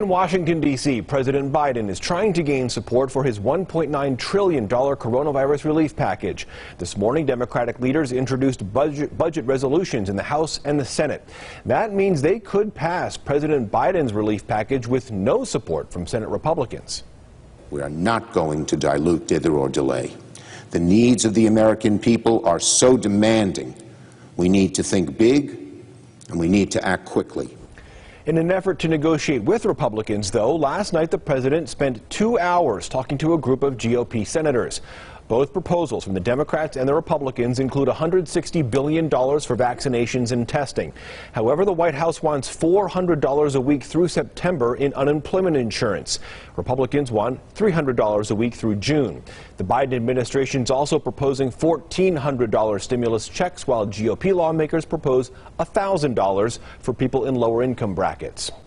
In Washington, D.C., President Biden is trying to gain support for his $1.9 trillion coronavirus relief package. This morning, Democratic leaders introduced budget resolutions in the House and the Senate. That means they could pass President Biden's relief package with no support from Senate Republicans. We are not going to dilute, dither, or delay. The needs of the American people are so demanding. We need to think big, and we need to act quickly. In an effort to negotiate with Republicans, though, last night the president spent 2 hours talking to a group of GOP senators. Both proposals from the Democrats and the Republicans include $160 billion for vaccinations and testing. However, the White House wants $400 a week through September in unemployment insurance. Republicans want $300 a week through June. The Biden administration is also proposing $1,400 stimulus checks, while GOP lawmakers propose $1,000 for people in lower income brackets.